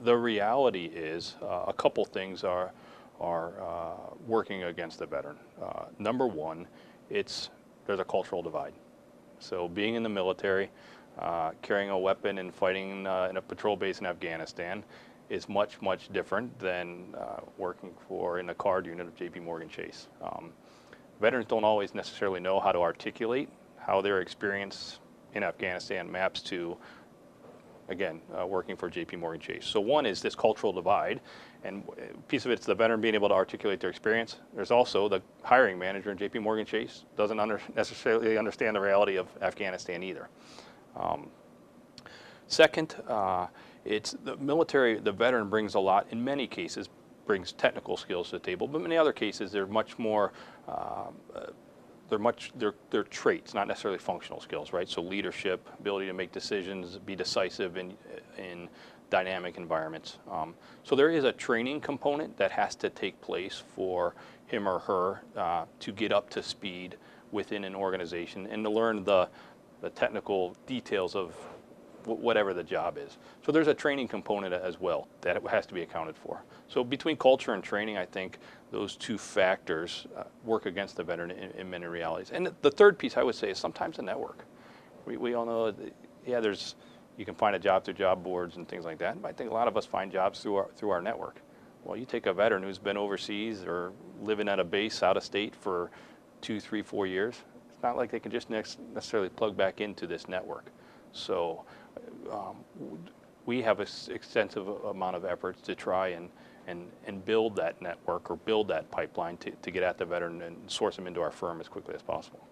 The reality is a couple things are working against the veteran. Number one, there's a cultural divide. So being in the military, carrying a weapon and fighting in a patrol base in Afghanistan is much, much different than working in a card unit of JPMorgan Chase. Veterans don't always necessarily know how to articulate how their experience in Afghanistan maps to, again, working for JPMorgan Chase. So one is this cultural divide, and a piece of it's the veteran being able to articulate their experience. There's also the hiring manager in JPMorgan Chase doesn't necessarily understand the reality of Afghanistan either. Second, it's the military, the veteran brings a lot, in many cases, brings technical skills to the table, but in many other cases, they're much more, they're traits, not necessarily functional skills, right? So leadership, ability to make decisions, be decisive in dynamic environments. So there is a training component that has to take place for him or her to get up to speed within an organization and to learn the technical details of whatever the job is. So there's a training component as well that has to be accounted for. So between culture and training, I think those two factors work against the veteran in many realities. And the third piece I would say is sometimes a network. We all know, yeah, you can find a job through job boards and things like that, but I think a lot of us find jobs through our network. Well, you take a veteran who's been overseas or living at a base out of state for 2, 3, 4 years. It's not like they can just necessarily plug back into this network. So we have an extensive amount of efforts to try and build that network or build that pipeline to get at the veteran and source them into our firm as quickly as possible.